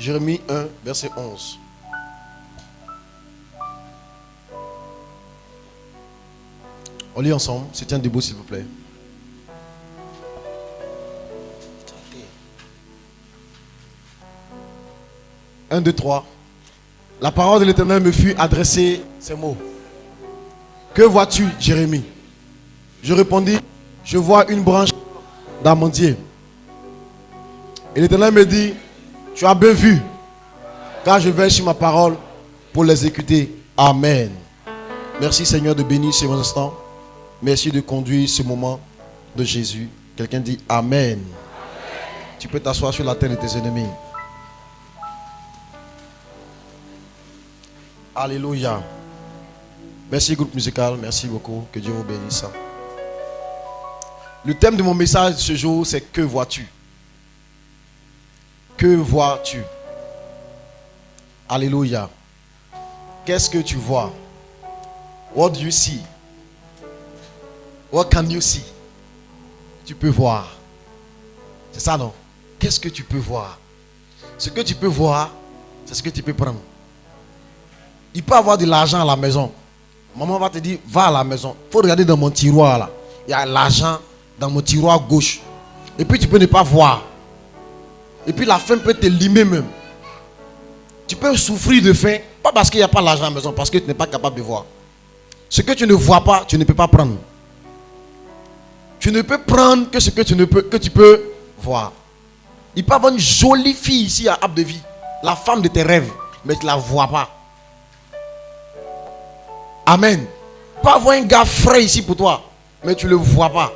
Jérémie 1, verset 11. On lit ensemble. Se tient debout, s'il vous plaît. 1, 2, 3. La parole de l'Éternel me fut adressée, ces mots. Que vois-tu, Jérémie? Je répondis, je vois une branche d'amandier. Et l'Éternel me dit, tu as bien vu, car je veille sur ma parole pour l'exécuter. Amen. Merci Seigneur de bénir ces instants. Merci de conduire ce moment de Jésus. Quelqu'un dit Amen. Amen. Tu peux t'asseoir sur la terre de tes ennemis. Alléluia. Merci groupe musical. Merci beaucoup. Que Dieu vous bénisse. Le thème de mon message ce jour, c'est que vois-tu? Que vois-tu? Alléluia. Qu'est-ce que tu vois? What do you see? What can you see? Tu peux voir. C'est ça, non? Qu'est-ce que tu peux voir? Ce que tu peux voir, c'est ce que tu peux prendre. Il peut avoir de l'argent à la maison. Maman va te dire, va à la maison. Il faut regarder dans mon tiroir là. Il y a l'argent dans mon tiroir gauche. Et puis tu peux ne pas voir. Et puis la faim peut te limer même. Tu peux souffrir de faim. Pas parce qu'il n'y a pas l'argent à la maison, parce que tu n'es pas capable de voir. Ce que tu ne vois pas, tu ne peux pas prendre. Tu ne peux prendre que ce que tu peux voir. Il peut y avoir une jolie fille ici à Abdevie, la femme de tes rêves, mais tu ne la vois pas. Amen. Il peut y avoir un gars frais ici pour toi, mais tu ne le vois pas.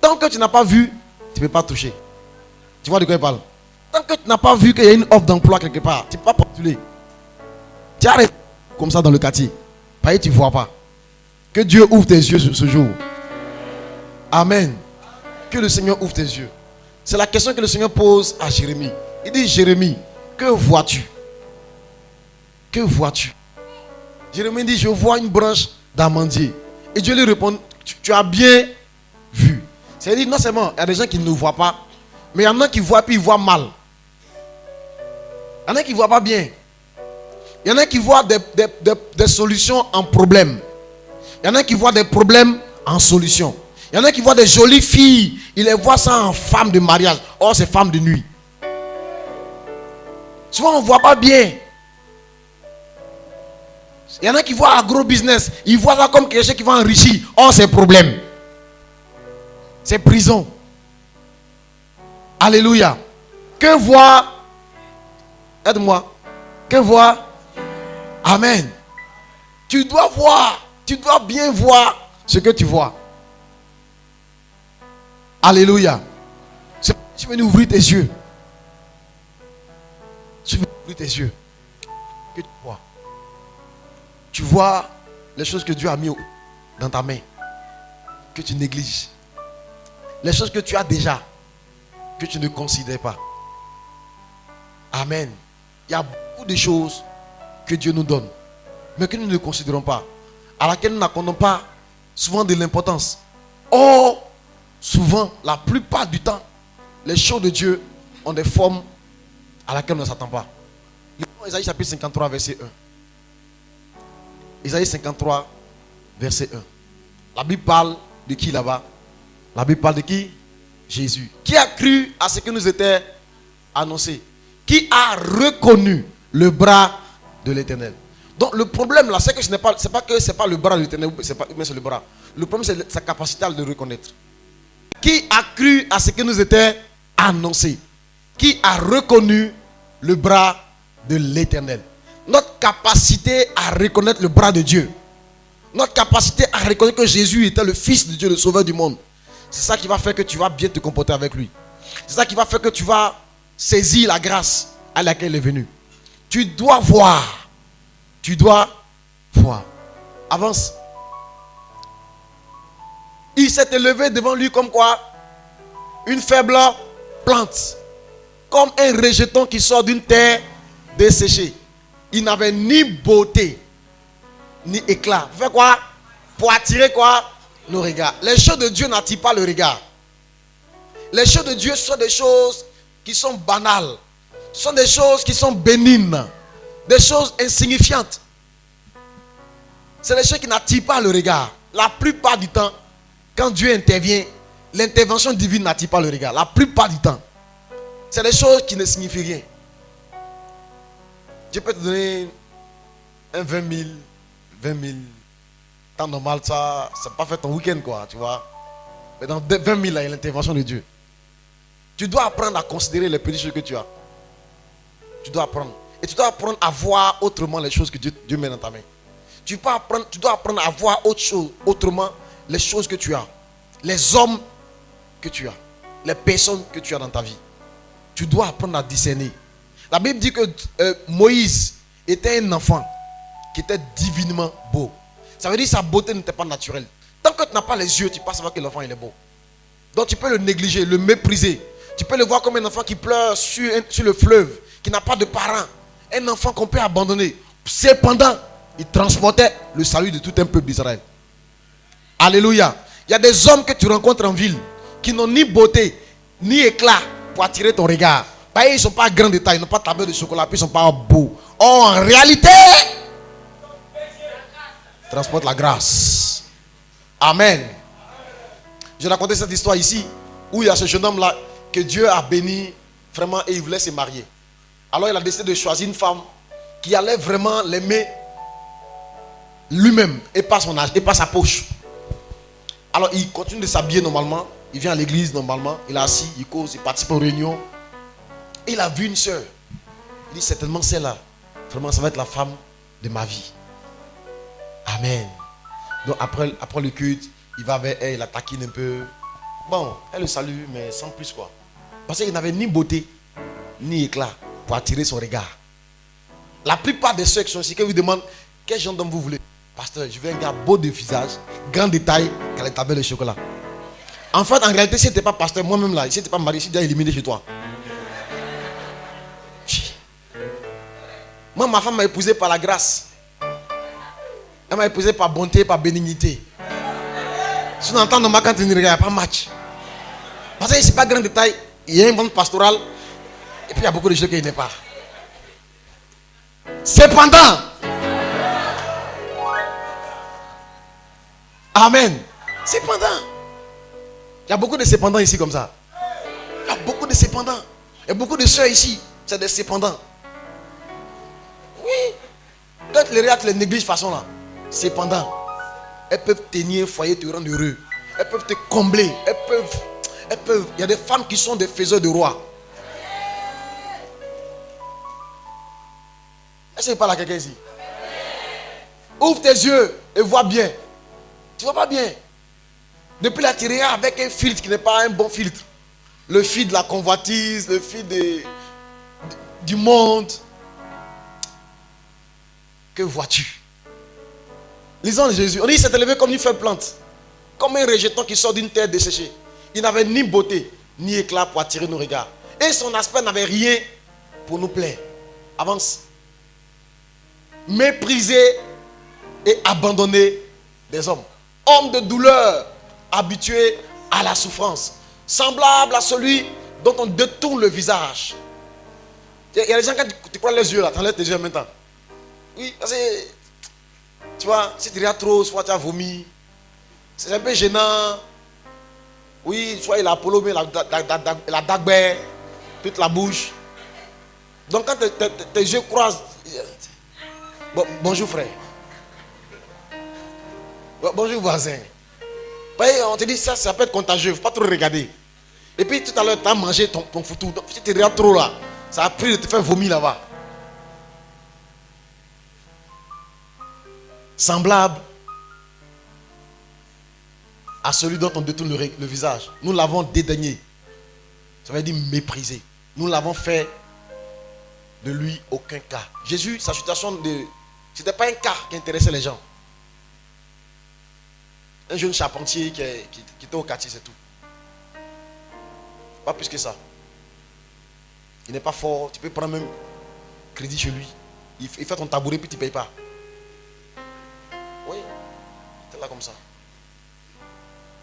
Tant que tu n'as pas vu, tu ne peux pas toucher. Tu vois de quoi il parle? Tant que tu n'as pas vu qu'il y a une offre d'emploi quelque part, tu ne peux pas postuler. Tu arrêtes comme ça dans le quartier. Parce que tu ne vois pas. Que Dieu ouvre tes yeux ce jour. Amen. Que le Seigneur ouvre tes yeux. C'est la question que le Seigneur pose à Jérémie. Il dit, Jérémie, que vois-tu? Que vois-tu? Jérémie dit, je vois une branche d'amandier. Et Dieu lui répond, tu as bien vu. C'est-à-dire, non seulement, il y a des gens qui ne voient pas, mais il y en a qui voient puis ils voient mal. Il y en a qui ne voient pas bien. Il y en a qui voient des solutions en problème. Il y en a qui voient des problèmes en solution. Il y en a qui voient des jolies filles, ils les voient ça en femmes de mariage. Or, c'est femmes de nuit. Souvent, on ne voit pas bien. Il y en a qui voient agro-business, ils voient ça comme quelque chose qui va enrichir. Or, c'est problème. C'est prison. Alléluia. Que voit? Aide-moi. Que voit? Amen. Tu dois voir. Tu dois bien voir ce que tu vois. Alléluia. Je vais ouvrir tes yeux. Je vais ouvrir tes yeux. Que tu vois. Tu vois les choses que Dieu a mis dans ta main. Que tu négliges. Les choses que tu as déjà. Que tu ne considères pas. Amen. Il y a beaucoup de choses que Dieu nous donne. Mais que nous ne considérons pas. À laquelle nous n'accordons pas souvent de l'importance. Or, souvent, la plupart du temps, les choses de Dieu ont des formes à laquelle on ne s'attend pas. Isaïe chapitre 53, verset 1. Isaïe 53, verset 1. La Bible parle de qui là-bas? La Bible parle de qui? Jésus. Qui a cru à ce qui nous était annoncé? Qui a reconnu le bras de l'Éternel? Donc le problème là, c'est que ce n'est pas le bras de l'Éternel, mais c'est le bras. Le problème, c'est sa capacité à le reconnaître. Qui a cru à ce qui nous était annoncé? Qui a reconnu le bras de l'Éternel? Notre capacité à reconnaître le bras de Dieu. Notre capacité à reconnaître que Jésus était le Fils de Dieu, le Sauveur du monde. C'est ça qui va faire que tu vas bien te comporter avec lui. C'est ça qui va faire que tu vas saisir la grâce à laquelle il est venu. Tu dois voir. Tu dois voir. Avance. Il s'est élevé devant lui comme quoi? Une faible plante. Comme un rejeton qui sort d'une terre desséchée. Il n'avait ni beauté, ni éclat. Pour faire quoi? Pour attirer quoi? Le regard. Les choses de Dieu n'attirent pas le regard. Les choses de Dieu sont des choses qui sont banales. sont des choses qui sont bénignes, des choses insignifiantes. C'est des choses qui n'attirent pas le regard. La plupart du temps, quand Dieu intervient, l'intervention divine n'attire pas le regard. La plupart du temps, c'est des choses qui ne signifient rien. Dieu peut te donner un 20 000, 20 000. Temps normal, ça n'a pas fait ton week-end, quoi, tu vois. Mais dans 20 000, là, il y a l'intervention de Dieu. Tu dois apprendre à considérer les petites choses que tu as. Tu dois apprendre. Et tu dois apprendre à voir autrement les choses que Dieu met dans ta main. Tu dois apprendre à voir autrement les choses que tu as. Les hommes que tu as. Les personnes que tu as dans ta vie. Tu dois apprendre à discerner. La Bible dit que Moïse était un enfant qui était divinement beau. Ça veut dire que sa beauté n'était pas naturelle. Tant que tu n'as pas les yeux, tu ne peux pas savoir que l'enfant il est beau. Donc tu peux le négliger, le mépriser. Tu peux le voir comme un enfant qui pleure sur le fleuve, qui n'a pas de parents. Un enfant qu'on peut abandonner. Cependant, il transportait le salut de tout un peuple d'Israël. Alléluia. Il y a des hommes que tu rencontres en ville qui n'ont ni beauté, ni éclat pour attirer ton regard. Ils ne sont pas grands de taille, ils n'ont pas de tableur de chocolat, puis ils ne sont pas beaux. Oh, en réalité, transporte la grâce. Amen. Je racontais cette histoire ici, où il y a ce jeune homme-là que Dieu a béni vraiment et il voulait se marier. Alors il a décidé de choisir une femme qui allait vraiment l'aimer lui-même et pas son âge et pas sa poche. Alors il continue de s'habiller normalement, il vient à l'église normalement, il est assis, il cause, il participe aux réunions. Et il a vu une soeur. Il dit certainement celle-là, vraiment ça va être la femme de ma vie. Amen. Donc après le culte, il va vers elle, il la taquine un peu. Bon, elle le salue, mais sans plus quoi. Parce qu'il n'avait ni beauté, ni éclat pour attirer son regard. La plupart des ceux qui sont ici, qui vous demandent quel genre d'homme vous voulez. Pasteur, je veux un gars beau de visage, grand détail, qui a les tablettes de chocolat. En fait, en réalité, si tu n'étais pas pasteur, moi-même là, si tu n'étais pas marié, je suis déjà éliminé chez toi. Moi, ma femme m'a épousé par la grâce. Elle m'a épousé par bonté, par bénignité. Si on entend dans ma cantine, il n'y a pas match. Parce que ce n'est pas grand détail. Il y a une bande pastorale. Et puis il y a beaucoup de choses qu'il n'est pas. Cependant. Amen. Cependant. Il y a beaucoup de cependants ici comme ça. Il y a beaucoup de cependants. Il y a beaucoup de soeurs ici. C'est des cependants. Oui. Quand les regardes les négligent de façon là. Cependant. Elles peuvent tenir un foyer, te rendre heureux. Elles peuvent te combler. Elles peuvent. Il y a des femmes qui sont des faiseurs de rois. Est-ce que je parle à quelqu'un ici? Ouvre tes yeux et vois bien. Tu vois pas bien. Depuis la tirée avec un filtre qui n'est pas un bon filtre. Le fil de la convoitise, le fil du monde. Que vois-tu? Lisons de Jésus. On dit qu'il s'est élevé comme une faible plante. Comme un rejeton qui sort d'une terre desséchée. Il n'avait ni beauté, ni éclat pour attirer nos regards. Et son aspect n'avait rien pour nous plaire. Avance. Méprisé et abandonné des hommes. Homme de douleur, habitué à la souffrance. Semblable à celui dont on détourne le visage. Il y a des gens, quand tu prends les yeux là, tu enlèves tes yeux en même temps. Oui, parce que tu vois, si tu regardes trop, soit tu as vomi. C'est un peu gênant. Oui, soit il a Apollo, mais la dague, toute la bouche. Donc quand tes yeux croisent. Bonjour frère. Bonjour voisin. On te dit ça peut être contagieux, il ne faut pas trop regarder. Et puis tout à l'heure, tu as mangé ton foutou. Donc si tu regardes trop là, ça a pris de te faire vomir là-bas. Semblable à celui dont on détourne le visage. Nous l'avons dédaigné. Ça veut dire méprisé. Nous l'avons fait de lui aucun cas. Jésus, sa situation ce n'était pas un cas qui intéressait les gens. Un jeune charpentier qui était au quartier, c'est tout. Pas plus que ça. Il n'est pas fort. Tu peux prendre même crédit chez lui. Il fait ton tabouret puis tu ne payes pas. Oui, c'est là comme ça.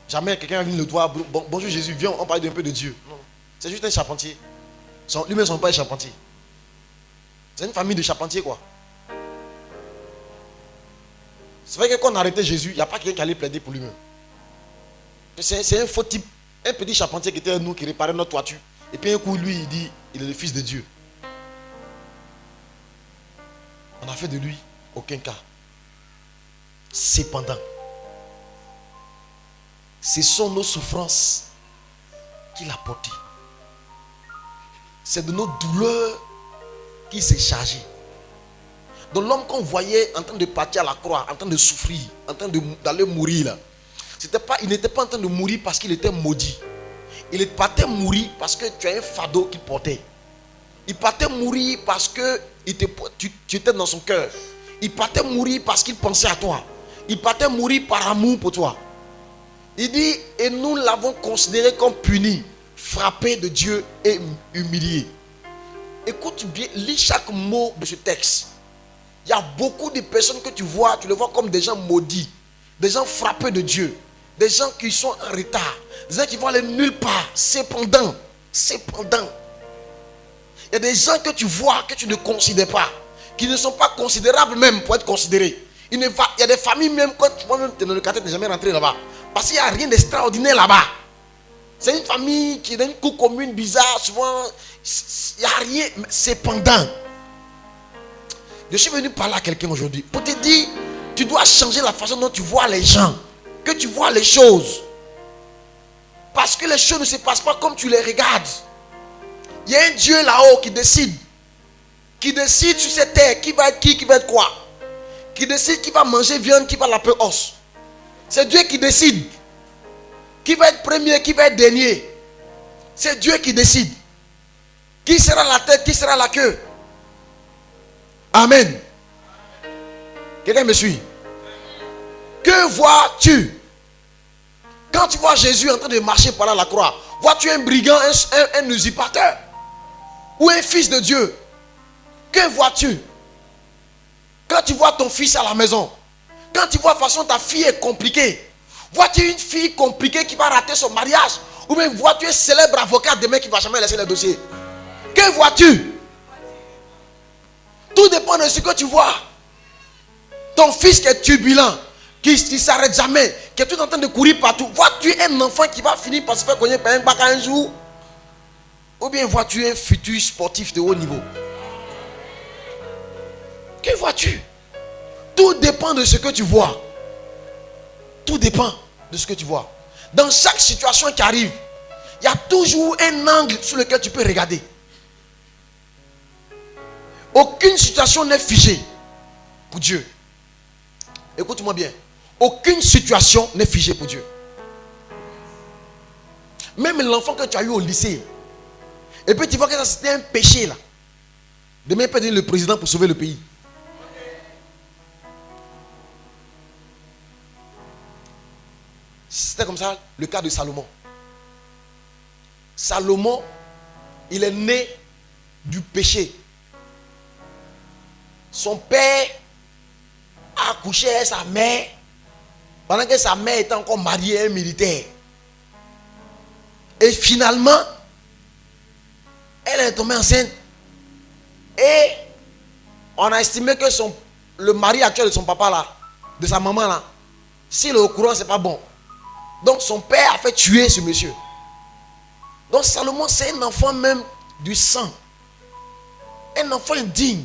Jamais quelqu'un va venir le doigt. Bonjour Jésus, viens, on parle un peu de Dieu. Non, c'est juste un charpentier. Lui-même, son père est charpentier. C'est une famille de charpentiers, quoi. C'est vrai que quand on a arrêté Jésus, il n'y a pas quelqu'un qui allait plaider pour lui-même. C'est un faux type, un petit charpentier qui était à nous, qui réparait notre toiture. Et puis un coup, lui, il dit, il est le fils de Dieu. On a fait de lui aucun cas. Cependant, ce sont nos souffrances qu'il a portées. C'est de nos douleurs qu'il s'est chargé. Donc l'homme qu'on voyait en train de partir à la croix, en train de souffrir, en train d'aller mourir là, il n'était pas en train de mourir parce qu'il était maudit. Il partait mourir parce que tu as un fardeau qu'il portait. Il partait mourir parce que tu étais dans son cœur. Il partait mourir parce qu'il pensait à toi. Il partait mourir par amour pour toi. Il dit, et nous l'avons considéré comme puni, frappé de Dieu et humilié. Écoute bien, lis chaque mot de ce texte. Il y a beaucoup de personnes que tu les vois comme des gens maudits, des gens frappés de Dieu, des gens qui sont en retard, des gens qui vont aller nulle part. Cependant, il y a des gens que tu vois, que tu ne considères pas, qui ne sont pas considérables même pour être considérés. Il y a des familles même, quand tu vois même dans le quartier, tu n'es jamais rentré là-bas. Parce qu'il n'y a rien d'extraordinaire là-bas. C'est une famille qui est dans une cour commune bizarre, souvent, il n'y a rien. Cependant, je suis venu parler à quelqu'un aujourd'hui pour te dire, tu dois changer la façon dont tu vois les gens, que tu vois les choses. Parce que les choses ne se passent pas comme tu les regardes. Il y a un Dieu là-haut qui décide sur cette terre qui va être qui va être quoi. Qui décide qui va manger viande, qui va l'appeler os. C'est Dieu qui décide. Qui va être premier, qui va être dernier. C'est Dieu qui décide. Qui sera la tête, qui sera la queue. Amen. Quelqu'un me suit? Que vois-tu? Quand tu vois Jésus en train de marcher par là à la croix, vois-tu un brigand, un usurpateur? Ou un fils de Dieu? Que vois-tu? Quand tu vois ton fils à la maison, quand tu vois de façon ta fille est compliquée, vois-tu une fille compliquée qui va rater son mariage? Ou bien vois-tu un célèbre avocat demain qui ne va jamais laisser le dossier? Que vois-tu? Tout dépend de ce que tu vois. Ton fils qui est turbulent, qui ne s'arrête jamais, qui est tout en train de courir partout. Vois-tu un enfant qui va finir par se faire cogner par un bac un jour? Ou bien vois-tu un futur sportif de haut niveau? Que vois-tu? Tout dépend de ce que tu vois. Tout dépend de ce que tu vois. Dans chaque situation qui arrive, il y a toujours un angle sur lequel tu peux regarder. Aucune situation n'est figée pour Dieu. Écoute-moi bien. Aucune situation n'est figée pour Dieu. Même l'enfant que tu as eu au lycée, et puis tu vois que ça c'était un péché là. Demain il peut devenir le président pour sauver le pays. C'était comme ça le cas de Salomon. Salomon, il est né du péché. Son père a accouché avec sa mère pendant que sa mère était encore mariée à un militaire. Et finalement, elle est tombée enceinte. Et on a estimé que le mari actuel de son papa là, de sa maman là, s'il est au courant, c'est pas bon. Donc son père a fait tuer ce monsieur. Donc Salomon, c'est un enfant même du sang. Un enfant indigne.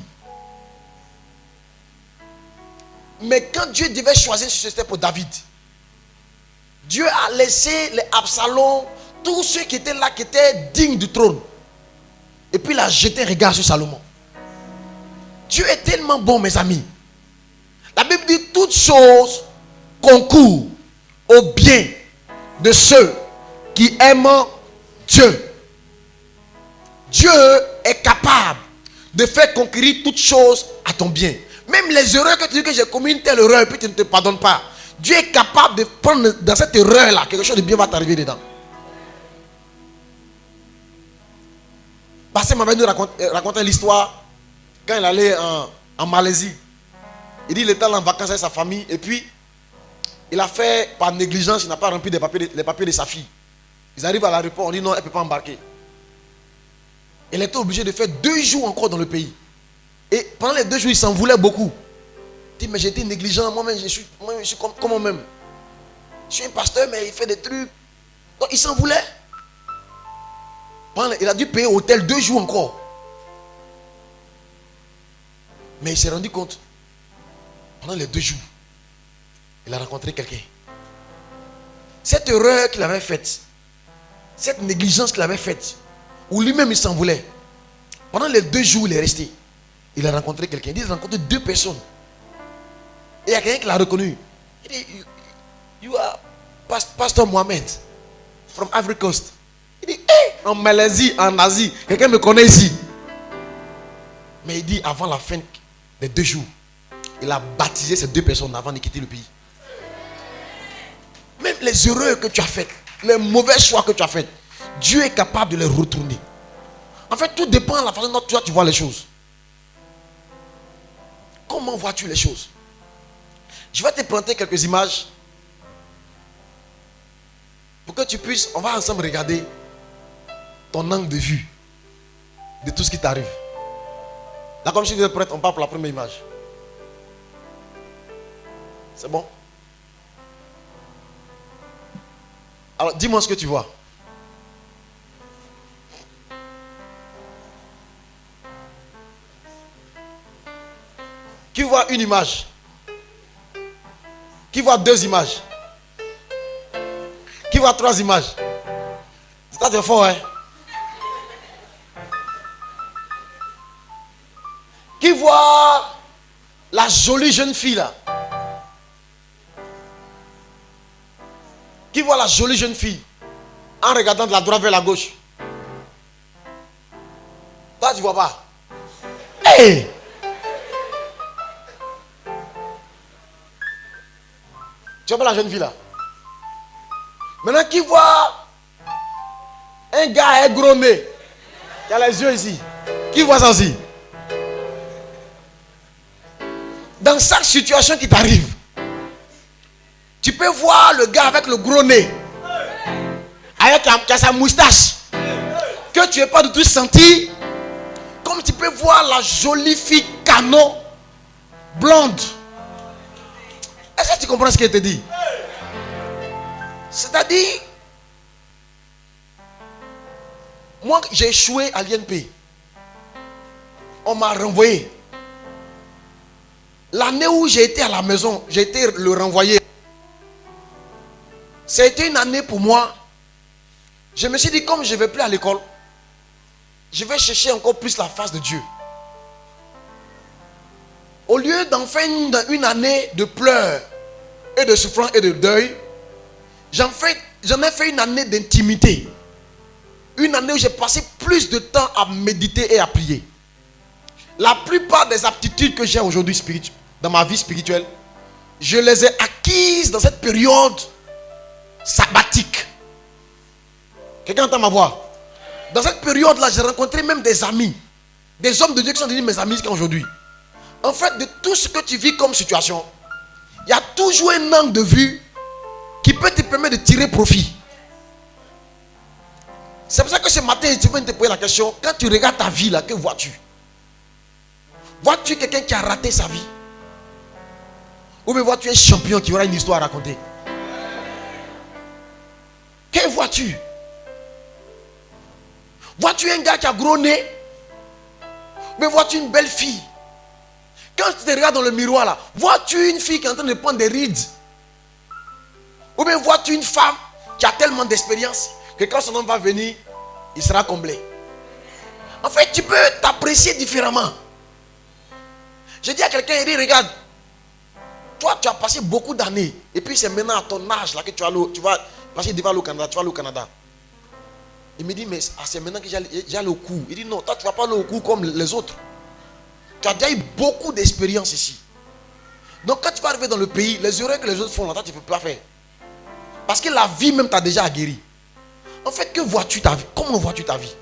Mais quand Dieu devait choisir ce c'était pour David, Dieu a laissé les Absalom, tous ceux qui étaient là, qui étaient dignes du trône. Et puis il a jeté un regard sur Salomon. Dieu est tellement bon, mes amis. La Bible dit toutes choses concourent au bien de ceux qui aiment Dieu. Dieu est capable de faire conquérir toutes choses à ton bien. Même les erreurs que tu dis que j'ai commis une telle erreur et puis tu ne te pardonnes pas. Dieu est capable de prendre dans cette erreur-là, quelque chose de bien va t'arriver dedans. Pasteur m'avait nous raconter l'histoire quand il allait en Malaisie. Il dit qu'il était en vacances avec sa famille et puis il a fait par négligence, il n'a pas rempli les papiers de sa fille. Ils arrivent à l'aéroport, on dit non, elle ne peut pas embarquer. Elle était obligée de faire 2 jours encore dans le pays. Et pendant les 2 jours, il s'en voulait beaucoup. Il dit, mais j'ai été négligent, moi-même, je suis comme moi-même. Je suis un pasteur, mais il fait des trucs. Donc, il s'en voulait. Il a dû payer hôtel 2 jours encore. Mais il s'est rendu compte, pendant les 2 jours, il a rencontré quelqu'un. Cette erreur qu'il avait faite, cette négligence qu'il avait faite, où lui-même il s'en voulait, pendant les 2 jours il est resté, il a rencontré quelqu'un. Il dit, il a rencontré 2 personnes. Et il y a quelqu'un qui l'a reconnu. Il dit, you are Pastor Mohamed from Ivory Coast. Il dit, hey, en Malaisie, en Asie, quelqu'un me connaît ici. Mais il dit, avant la fin des 2 jours, il a baptisé ces 2 personnes avant de quitter le pays. Même les erreurs que tu as faites, les mauvais choix que tu as faits, Dieu est capable de les retourner. En fait, tout dépend de la façon dont tu vois les choses. Comment vois-tu les choses? Je vais te présenter quelques images pour que tu puisses, on va ensemble regarder ton angle de vue de tout ce qui t'arrive. Là, comme si tu es prête, on part pour la première image. C'est bon? Alors, dis-moi ce que tu vois. Qui voit une image? Qui voit 2 images? Qui voit 3 images? C'est fort, hein? Qui voit la jolie jeune fille là? Qui voit la jolie jeune fille en regardant de la droite vers la gauche? Toi, tu vois pas? Hey! Tu vois pas la jeune fille là? Maintenant, qui voit un gars gros nez qui a les yeux ici? Qui voit ça aussi? Dans chaque situation qui t'arrive, tu peux voir le gars avec le gros nez, qui a sa moustache, que tu n'es pas du tout senti, comme tu peux voir la jolie fille canon, blonde. Est-ce que tu comprends ce qu'il te dit? C'est-à-dire, moi j'ai échoué à l'INP. On m'a renvoyé. L'année où j'ai été à la maison, j'ai été le renvoyé. C'était une année pour moi. Je me suis dit, comme je ne vais plus à l'école, je vais chercher encore plus la face de Dieu. Au lieu d'en faire une année de pleurs et de souffrance et de deuil, j'en ai fait une année d'intimité. Une année où j'ai passé plus de temps à méditer et à prier. La plupart des aptitudes que j'ai aujourd'hui dans ma vie spirituelle, je les ai acquises dans cette période sabbatique. Quelqu'un entend ma voix? Dans cette période-là, j'ai rencontré même des amis, des hommes de Dieu qui sont devenus mes amis jusqu'à aujourd'hui. En fait, de tout ce que tu vis comme situation, il y a toujours un angle de vue qui peut te permettre de tirer profit. C'est pour ça que ce matin, je viens te poser la question. Quand tu regardes ta vie là, que vois-tu? Vois-tu quelqu'un qui a raté sa vie? Ou bien vois-tu un champion qui aura une histoire à raconter? Que vois-tu? Vois-tu un gars qui a gros nez? Ou bien vois-tu une belle fille? Quand tu te regardes dans le miroir là, vois-tu une fille qui est en train de prendre des rides? Ou bien vois-tu une femme qui a tellement d'expérience que quand son homme va venir, il sera comblé? En fait, tu peux t'apprécier différemment. Je dis à quelqu'un, il dit, regarde, toi tu as passé beaucoup d'années, et puis c'est maintenant à ton âge là que tu vas passer devant le Canada, tu vas aller au Canada. Il me dit, mais c'est maintenant que j'allais au cours. Il dit, non, toi tu ne vas pas aller au cours comme les autres. Tu as déjà eu beaucoup d'expérience ici. Donc quand tu vas arriver dans le pays, les erreurs que les autres font là, toi tu ne peux pas faire. Parce que la vie même t'a déjà aguerri. En fait, que vois-tu ta vie? Comment vois-tu ta vie?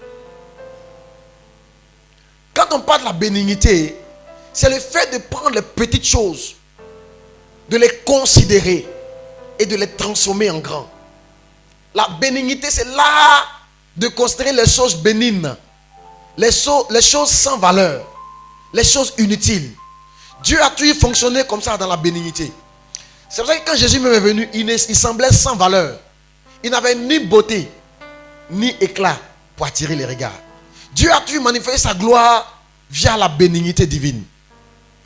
Quand on parle de la bénignité, c'est le fait de prendre les petites choses, de les considérer et de les transformer en grand. La bénignité, c'est l'art de considérer les choses bénignes, les choses sans valeur, les choses inutiles. Dieu a toujours fonctionné comme ça dans la bénignité. C'est pour ça que quand Jésus même est venu, il semblait sans valeur. Il n'avait ni beauté, ni éclat pour attirer les regards. Dieu a toujours manifesté sa gloire via la bénignité divine.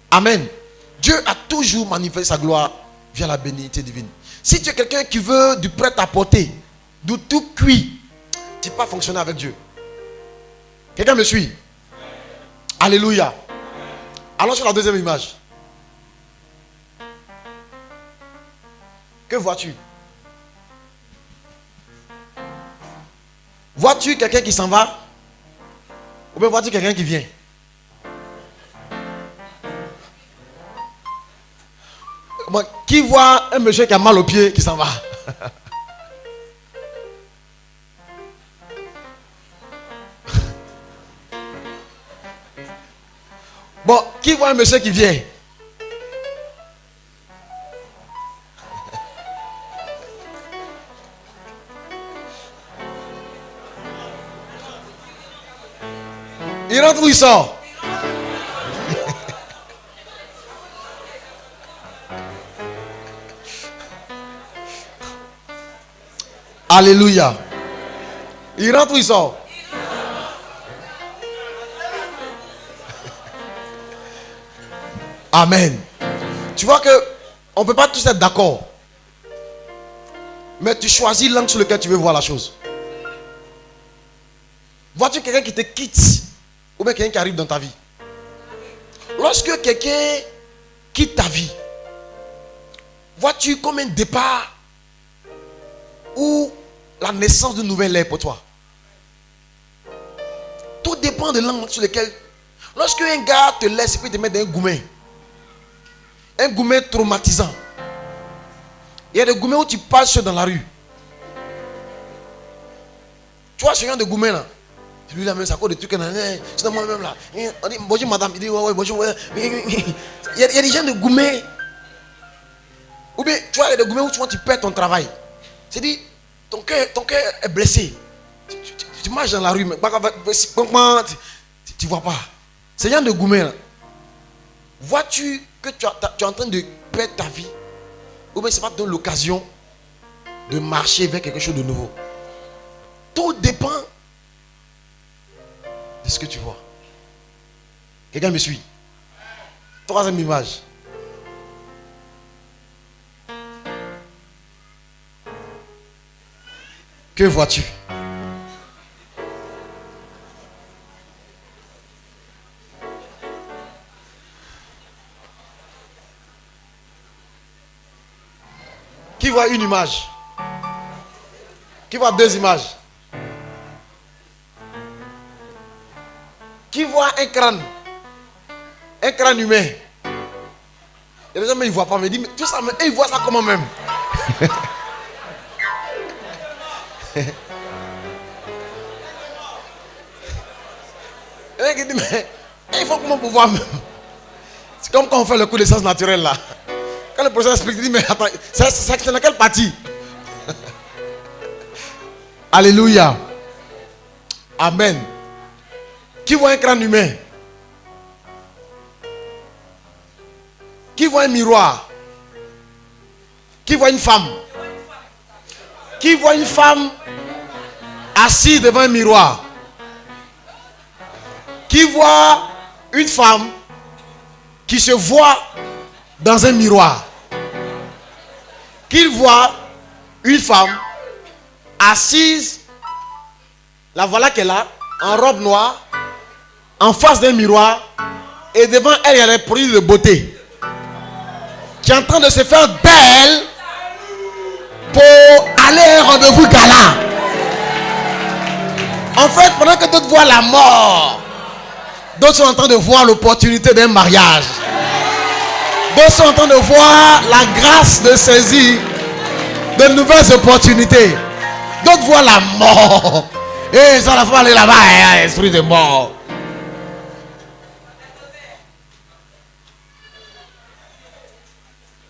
Amen. Dieu a toujours manifesté sa gloire via la bénignité divine. Si tu es quelqu'un qui veut du prêt-à-porter, du tout cuit, tu ne peux pas fonctionner avec Dieu. Quelqu'un me suit? Alléluia. Allons sur la deuxième image. Que vois-tu? Vois-tu quelqu'un qui s'en va? Ou bien vois-tu quelqu'un qui vient? Qui voit un monsieur qui a mal au pied qui s'en va? Bon, qui voit un monsieur qui vient? Il rentre ou il sort? Alléluia. Il rentre ou il sort? Amen. Tu vois que on ne peut pas tous être d'accord. Mais tu choisis l'angle sur lequel tu veux voir la chose. Vois-tu quelqu'un qui te quitte ou bien quelqu'un qui arrive dans ta vie? Lorsque quelqu'un quitte ta vie, vois-tu comme un départ ou la naissance d'une nouvelle ère pour toi? Tout dépend de l'angle sur lequel. Lorsque un gars te laisse et puis te met dans un gourmet traumatisant. Il y a des gourmets où tu passes dans la rue. Tu vois ce genre de gourmet là? Lui là même ça cause des trucs. C'est moi-même là. On dit bonjour madame. Il dit ouais bonjour. Ouais. Il y a des gens de gourmets. Ou bien tu vois il y a des gourmets où tu perds ton travail. C'est-à-dire ton cœur est blessé. Tu marches dans la rue mais tu vois pas. C'est genre de gourmet là. Vois-tu que tu es en train de perdre ta vie? Ou bien c'est pas donner l'occasion de marcher vers quelque chose de nouveau. Tout dépend de ce que tu vois. Quelqu'un me suit? Troisième image. Que vois-tu? Qui voit une image? Qui voit deux images? Qui voit un crâne? Un crâne humain. Il y a des gens mais ils ne voient pas. Mais ils disent, tout ça, mais ils voient ça comment même? Et il dit, mais il faut comment pouvoir même? C'est comme quand on fait le coup d'essence naturel là. Quand le professeur explique, il dit, mais attends, c'est dans quelle partie? Alléluia. Amen. Qui voit un crâne humain? Qui voit un miroir? Qui voit une femme? Qui voit une femme assise devant un miroir? Qui voit une femme qui se voit dans un miroir? Qui voit une femme assise, la voilà qu'elle a, en robe noire, en face d'un miroir, et devant elle, il y a des produits de beauté, qui est en train de se faire belle pour aller à un rendez-vous gala. En fait, pendant que d'autres voient la mort, d'autres sont en train de voir l'opportunité d'un mariage. D'autres sont en train de voir la grâce de saisir de nouvelles opportunités. D'autres voient la mort. Et ça la faut aller là-bas, esprit de mort.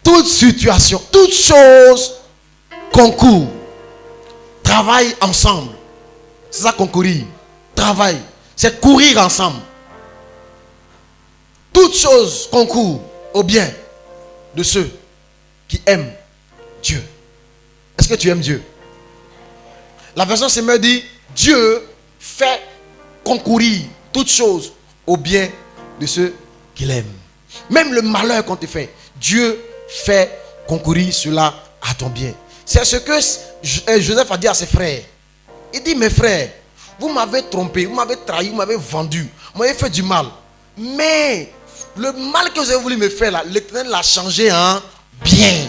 Toute situation, toute chose concourt. Travaille ensemble. C'est ça concourir. Travail. C'est courir ensemble. Toutes choses concourent au bien de ceux qui aiment Dieu. Est-ce que tu aimes Dieu? La version Semeur dit, Dieu fait concourir toutes choses au bien de ceux qui l'aiment. Même le malheur qu'on te fait, Dieu fait concourir cela à ton bien. C'est ce que Joseph a dit à ses frères. Il dit, mes frères, vous m'avez trompé, vous m'avez trahi, vous m'avez vendu, vous m'avez fait du mal. Mais le mal que vous avez voulu me faire là, l'Éternel l'a changé en bien.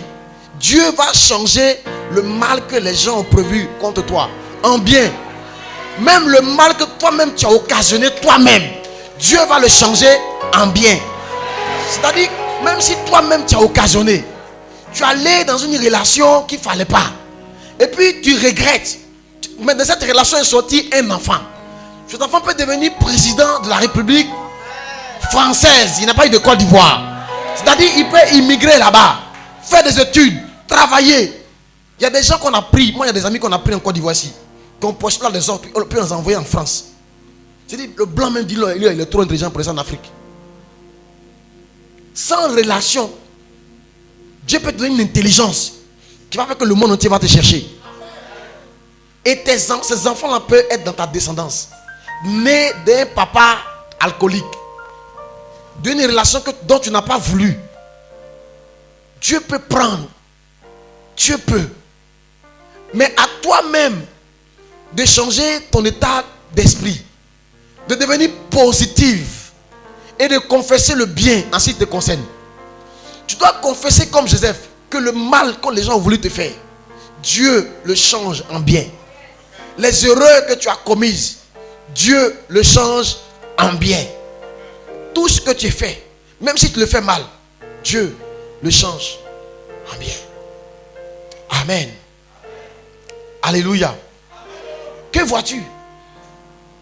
Dieu va changer le mal que les gens ont prévu contre toi en bien. Même le mal que toi-même tu as occasionné toi-même, Dieu va le changer en bien. C'est-à-dire, même si toi-même tu as occasionné, tu es allé dans une relation qu'il ne fallait pas. Et puis tu regrettes. Mais de cette relation est sorti un enfant. Cet enfant peut devenir président de la République française. Il n'a pas eu de Côte d'Ivoire. C'est-à-dire, il peut immigrer là-bas, faire des études, travailler. Il y a des gens qu'on a pris. Moi, il y a des amis qu'on a pris en Côte d'Ivoire ici. Qu'on poche là les autres, on peut les envoyer en France. C'est-à-dire, le blanc même dit, lui, il est trop intelligent pour ça en Afrique. Sans relation, Dieu peut te donner une intelligence qui va faire que le monde entier va te chercher. Et ces enfants-là peuvent être dans ta descendance. Nés d'un papa alcoolique, d'une relation dont tu n'as pas voulu. Dieu peut prendre. Dieu peut. Mais à toi-même de changer ton état d'esprit, de devenir positive et de confesser le bien en ce qui te concerne. Tu dois confesser comme Joseph que le mal que les gens ont voulu te faire, Dieu le change en bien. Les erreurs que tu as commises, Dieu le change en bien. Tout ce que tu fais, même si tu le fais mal, Dieu le change en bien. Amen. Alléluia. Que vois-tu?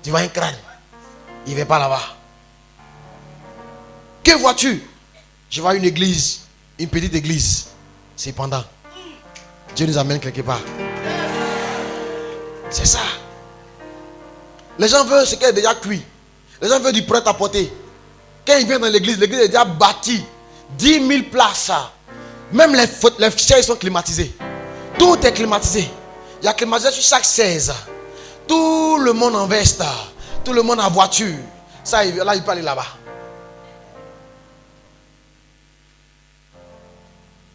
Tu vois un crâne. Il ne va pas là-bas. Que vois-tu? Je vois une église, une petite église. Cependant, Dieu nous amène quelque part. C'est ça. Les gens veulent ce qui est déjà cuit. Les gens veulent du prêt-à-porter. Quand ils viennent dans l'église est déjà bâtie. 10 000 places. Même les chaises sont climatisées. Tout est climatisé. Il y a climatisé sur chaque 16. Tout le monde en veste. Tout le monde en voiture. Ça, là, il peut aller là-bas.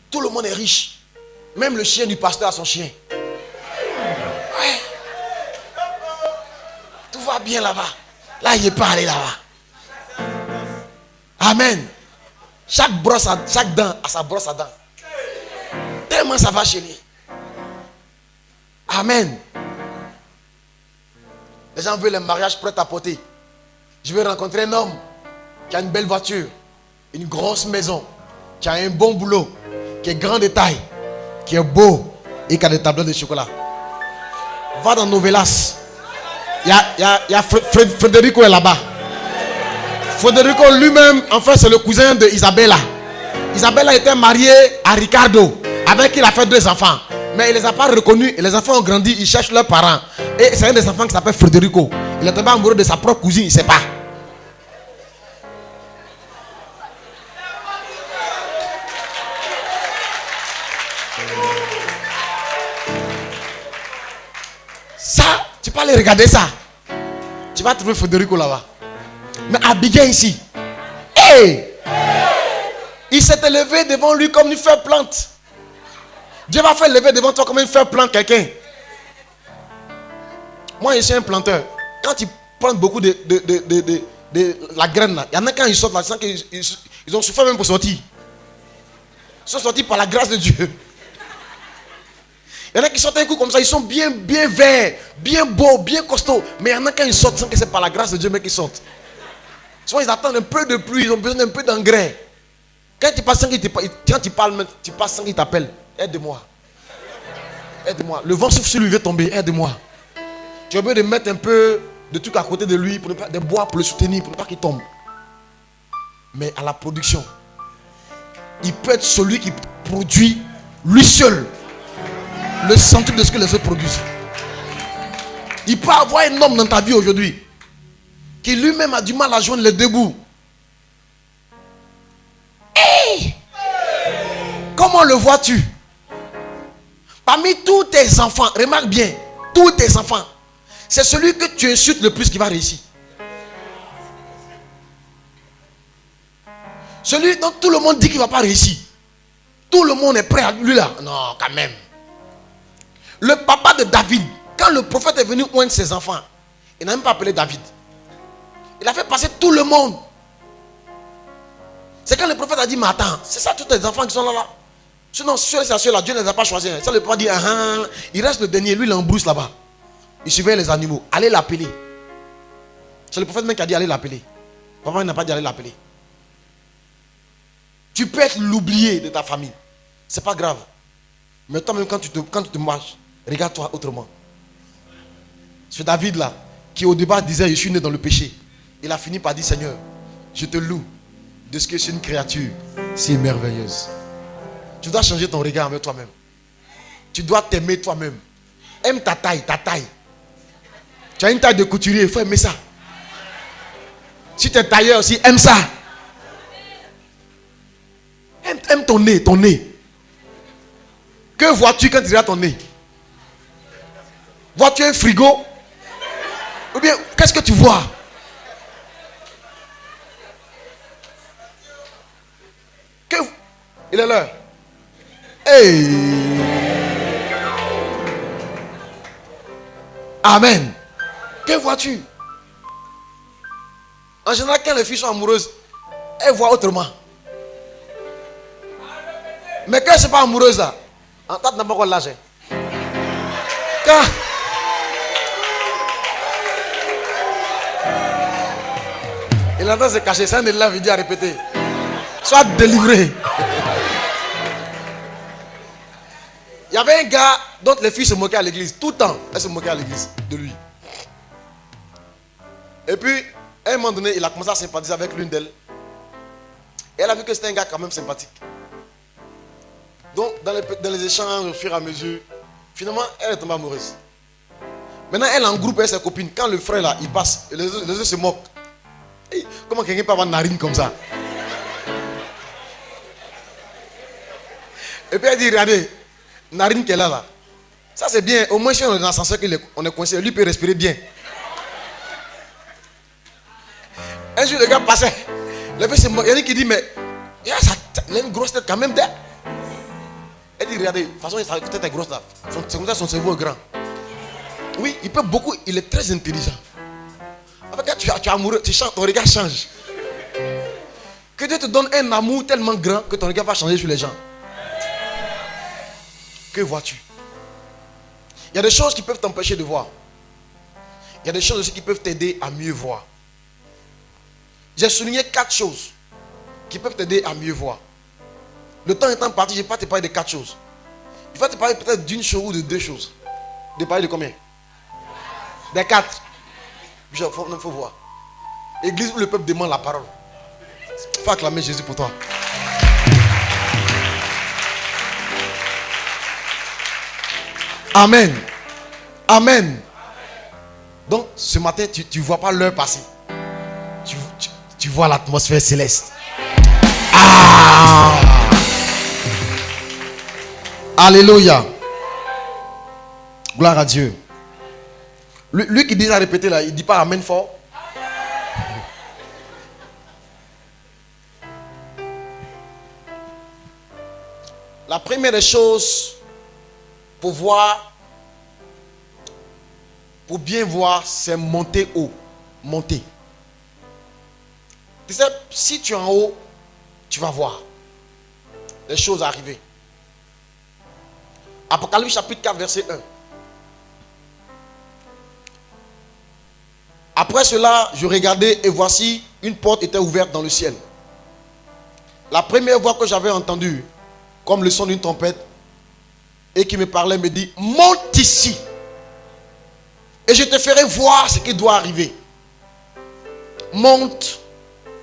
Tout le monde est riche. Même le chien du pasteur a son chien. Ouais. Tout va bien là-bas. Là, il n'est pas allé là-bas. Amen. Chaque dent a sa brosse à dents. Tellement ça va chez lui. Amen. Les gens veulent un mariage prêt à porter. Je veux rencontrer un homme qui a une belle voiture, une grosse maison, qui a un bon boulot, qui est grand de taille, qui est beau et qui a des tableaux de chocolat. Va dans Novelas. Il y a Federico est là-bas. Federico lui-même, en fait, c'est le cousin de Isabella. Isabella était mariée à Ricardo, avec qui il a fait 2 enfants. Mais il ne les a pas reconnus. Et les enfants ont grandi, ils cherchent leurs parents. Et c'est un des enfants qui s'appelle Federico. Il est tombé amoureux de sa propre cousine, il ne sait pas. Ça, tu peux aller regarder ça. Tu vas trouver Federico là-bas. Mais Abigail ici, hey! Il s'est élevé devant lui comme une feuille plante. Dieu va faire lever devant toi comme une feuille plante quelqu'un. Moi, je suis un planteur. Quand ils prennent beaucoup de la graine là, il y en a quand ils sortent là, ils ont souffert même pour sortir. Ils sont sortis par la grâce de Dieu. Il y en a qui sortent un coup comme ça, ils sont bien verts, bien beaux, bien costauds. Mais il y en a quand ils sortent sans que c'est par la grâce de Dieu mais qu'ils sortent. Souvent ils attendent un peu de pluie, ils ont besoin d'un peu d'engrais. Quand tu passes sans tu passes sans qu'il t'appelle. Aide-moi. Aide-moi. Le vent souffle sur lui, il veut tomber. Aide-moi. Tu as besoin de mettre un peu de trucs à côté de lui, pour ne pas, de bois pour le soutenir, pour ne pas qu'il tombe. Mais à la production, il peut être celui qui produit lui seul le centuple de ce que les autres produisent. Il peut avoir un homme dans ta vie aujourd'hui qui lui-même a du mal à joindre les deux bouts. Comment le vois-tu? Parmi tous tes enfants, remarque bien, tous tes enfants, c'est celui que tu insultes le plus qui va réussir. Celui dont tout le monde dit qu'il ne va pas réussir. Tout le monde est prêt à lui là. Non, quand même. Le papa de David, quand le prophète est venu oindre ses enfants, il n'a même pas appelé David. Il a fait passer tout le monde. C'est quand le prophète a dit, mais attends, c'est ça tous les enfants qui sont là. Sinon, ceux-là, Dieu ne les a pas choisis. Ça, le prophète dit, il reste le dernier, lui, il embrousse là-bas. Il surveille les animaux. Allez l'appeler. C'est le prophète même qui a dit, allez l'appeler. Papa, il n'a pas dit, allez l'appeler. Tu peux être l'oublié de ta famille. C'est pas grave. Mais toi-même, quand tu te marches, regarde-toi autrement. C'est David là, qui au départ disait, je suis né dans le péché. Il a fini par dire, Seigneur, je te loue de ce que c'est une créature si merveilleuse. Tu dois changer ton regard avec toi-même. Tu dois t'aimer toi-même. Aime ta taille, ta taille. Tu as une taille de couturier, il faut aimer ça. Si tu es tailleur aussi, aime ça. Aime ton nez, ton nez. Que vois-tu quand tu regardes ton nez? Vois-tu un frigo? Ou bien, qu'est-ce que tu vois? Il est l'heure. Hey. Amen. Que vois-tu? En général, quand les filles sont amoureuses, elles voient autrement. Mais quand elles ne sont pas amoureuses, là, en tant que n'importe quoi l'âge. Quand il entend se cacher, c'est un élève, il dit à répéter. Sois délivré. Il y avait un gars dont les filles se moquaient à l'église. Tout le temps, elles se moquaient à l'église de lui. Et puis, à un moment donné, il a commencé à sympathiser avec l'une d'elles. Et elle a vu que c'était un gars quand même sympathique. Donc, dans les échanges, au fur et à mesure, finalement, elle est tombée amoureuse. Maintenant, elle est en groupe avec ses copines. Quand le frère là, il passe, les autres se moquent. Hey, comment quelqu'un peut avoir une narine comme ça? Et puis elle dit, regardez, narine qu'elle a là. Ça c'est bien. Au moins si on est dans l'ascenseur, on est coincé, lui peut respirer bien. Un jour, le gars passait. Le fait, il y en a qui dit, mais il a une grosse tête quand même. Elle dit, regardez, de toute façon, sa tête est grosse là. Son cerveau est grand. Oui, il peut beaucoup, il est très intelligent. En fait, quand tu es amoureux, ton regard change. Que Dieu te donne un amour tellement grand que ton regard va changer sur les gens. Que vois-tu? Il y a des choses qui peuvent t'empêcher de voir. Il y a des choses aussi qui peuvent t'aider à mieux voir. J'ai souligné 4 choses qui peuvent t'aider à mieux voir. Le temps étant parti, je ne vais pas te parler de 4 choses. Je vais te parler peut-être d'une chose ou de 2 choses. De parler de combien? Des 4. Il faut voir. Église où le peuple demande la parole. Il faut acclamer Jésus pour toi. Amen. Amen. Donc, ce matin, tu ne vois pas l'heure passer. Tu vois l'atmosphère céleste. Ah! Alléluia. Gloire à Dieu. Lui qui dit à répéter là, il ne dit pas Amen fort. La première des choses pour voir, pour bien voir, c'est monter haut. Monter. Tu sais, si tu es en haut, tu vas voir les choses arriver. Apocalypse chapitre 4, verset 1. Après cela, je regardais et voici une porte était ouverte dans le ciel. La première voix que j'avais entendue, comme le son d'une trompette, et qui me parlait, me dit, monte ici. Et je te ferai voir ce qui doit arriver. Monte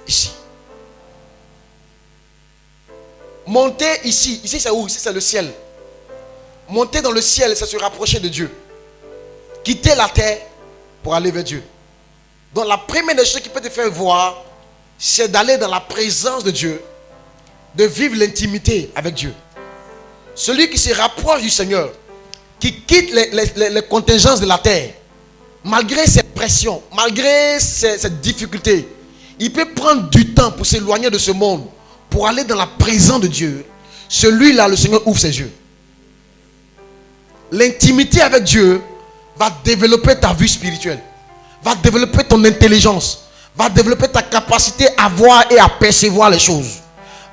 ici. Monter ici. Ici c'est où? Ici c'est le ciel. Monter dans le ciel, c'est se rapprocher de Dieu. Quitter la terre pour aller vers Dieu. Donc la première des choses qui peut te faire voir, c'est d'aller dans la présence de Dieu, de vivre l'intimité avec Dieu. Celui qui se rapproche du Seigneur, qui quitte les contingences de la terre, malgré ses pressions, malgré ses difficultés, il peut prendre du temps pour s'éloigner de ce monde, pour aller dans la présence de Dieu. Celui-là, le Seigneur ouvre ses yeux. L'intimité avec Dieu va développer ta vie spirituelle, va développer ton intelligence, va développer ta capacité à voir et à percevoir les choses,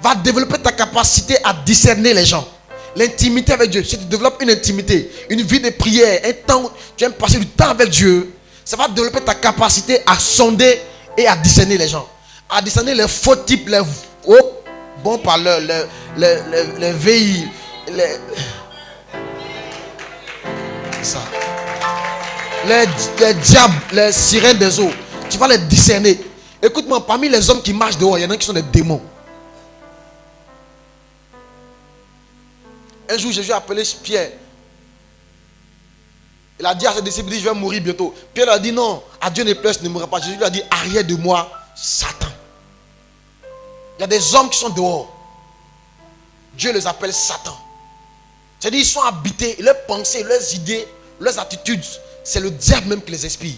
va développer ta capacité à discerner les gens. L'intimité avec Dieu, si tu développes une intimité, une vie de prière, un temps où tu aimes passer du temps avec Dieu, ça va développer ta capacité à sonder et à discerner les gens, à discerner les faux types, les bons parleurs, les VI, les diables, les sirènes des eaux. Tu vas les discerner. Écoute-moi, parmi les hommes qui marchent dehors, il y en a qui sont des démons. Un jour, Jésus a appelé Pierre. Il a dit à ses disciples, je vais mourir bientôt. Pierre a dit non, à Dieu ne plaise, ne mourra pas. Jésus lui a dit, arrière de moi, Satan. Il y a des hommes qui sont dehors. Dieu les appelle Satan. C'est-à-dire, ils sont habités, leurs pensées, leurs idées, leurs attitudes, c'est le diable même qui les inspire.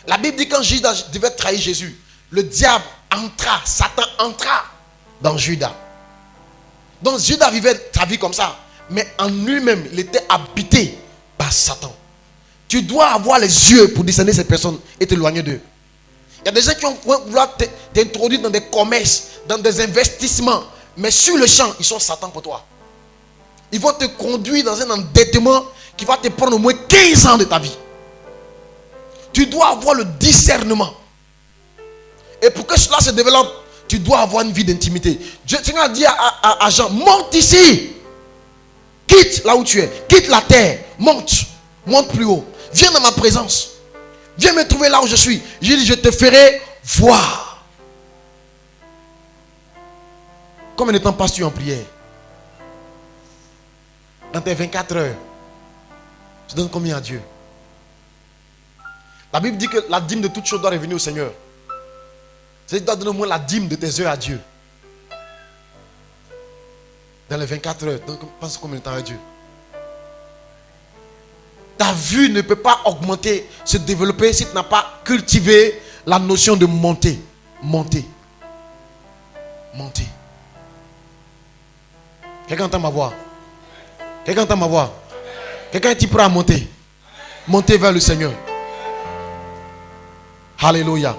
La Bible dit quand Judas devait trahir Jésus, le diable entra, Satan entra dans Judas. Donc Judas vivait sa vie comme ça, mais en lui-même, il était habité par Satan. Tu dois avoir les yeux pour discerner ces personnes et t'éloigner d'eux. Il y a des gens qui vont vouloir t'introduire dans des commerces, dans des investissements, mais sur le champ, ils sont Satan pour toi. Ils vont te conduire dans un endettement qui va te prendre au moins 15 ans de ta vie. Tu dois avoir le discernement. Et pour que cela se développe, tu dois avoir une vie d'intimité. Dieu a dit à Jean, monte ici. Quitte là où tu es. Quitte la terre. Monte plus haut. Viens dans ma présence. Viens me trouver là où je suis. Je dis, je te ferai voir. Combien de temps passes-tu en prière? Dans tes 24 heures, tu donnes combien à Dieu? La Bible dit que la dîme de toute chose doit revenir au Seigneur. C'est-à-dire que tu dois donner au moins la dîme de tes heures à Dieu. Dans les 24 heures, donc pense combien de temps à Dieu? Ta vue ne peut pas augmenter, se développer si tu n'as pas cultivé la notion de monter. Monter. Quelqu'un entend ma voix? Quelqu'un entend ma voix? Quelqu'un est prêt à monter? Monter vers le Seigneur. Alléluia.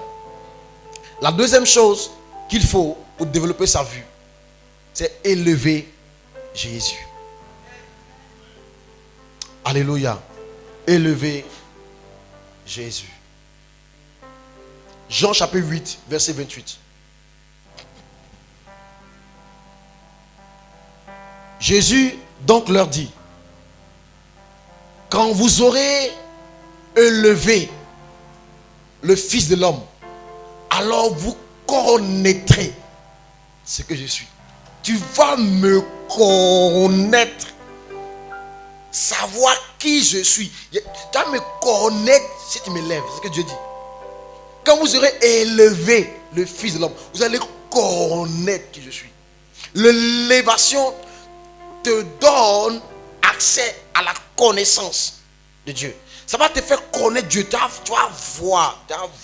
La deuxième chose qu'il faut pour développer sa vue, c'est élever Jésus. Alléluia. Élever Jésus. Jean chapitre 8, verset 28. Jésus donc leur dit, quand vous aurez élevé le Fils de l'homme, alors vous connaîtrez ce que je suis. Tu vas me connaître, savoir qui je suis. Tu vas me connaître si tu me lèves. C'est ce que Dieu dit. Quand vous aurez élevé le Fils de l'homme, vous allez connaître qui je suis. L'élévation te donne accès à la connaissance de Dieu. Ça va te faire connaître Dieu. Tu vas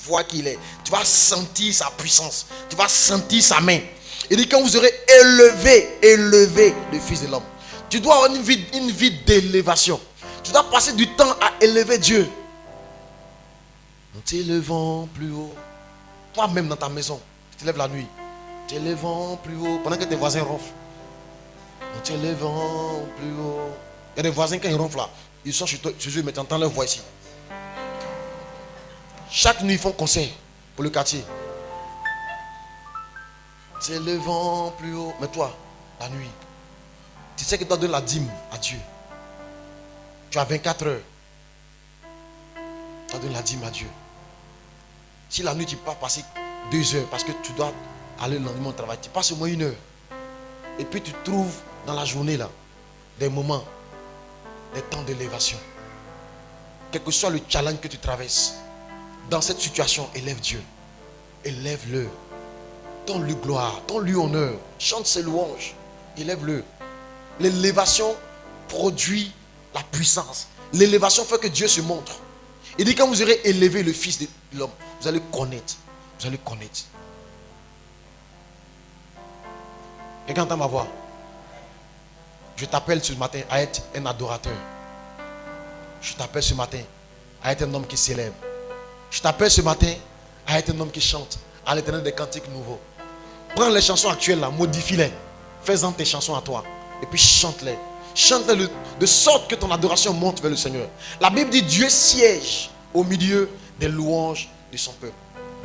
voir qui il est. Tu vas sentir sa puissance. Tu vas sentir sa main. Il dit quand vous aurez élevé le Fils de l'homme. Tu dois avoir une vie d'élévation. Tu dois passer du temps à élever Dieu. En t'élevant plus haut. Toi-même dans ta maison, tu te lèves la nuit. T'élevant plus haut. Pendant que tes voisins ronflent. En t'élevant plus haut. Il y a des voisins quand ils ronflent là. Ils sont chez eux, mais tu entends leur voix ici. Chaque nuit, ils font concert pour le quartier. T'élevant plus haut. Mais toi, la nuit, tu sais que tu dois donner la dîme à Dieu. Tu as 24 heures. Tu dois donner la dîme à Dieu. Si la nuit, tu peux pas passer 2 heures parce que tu dois aller le lendemain au travail, tu passes au moins 1 heure. Et puis tu trouves dans la journée là des moments, des temps d'élévation. Quel que soit le challenge que tu traverses, dans cette situation, élève Dieu. Élève-le. Donne-lui gloire, donne-lui honneur. Chante ses louanges. Élève-le. l'élévation produit la puissance. L'élévation fait que Dieu se montre. Il dit quand vous aurez élevé le Fils de l'homme, vous allez connaître. Vous allez connaître. Quelqu'un entend ma voix? Je t'appelle ce matin à être un adorateur. Je t'appelle ce matin à être un homme qui s'élève. Je t'appelle ce matin à être un homme qui chante à l'Éternel des cantiques nouveaux. Prends les chansons actuelles là, modifie-les. Fais-en tes chansons à toi. Et puis chante-les. Chante-les de sorte que ton adoration monte vers le Seigneur. La Bible dit Dieu siège au milieu des louanges de son peuple.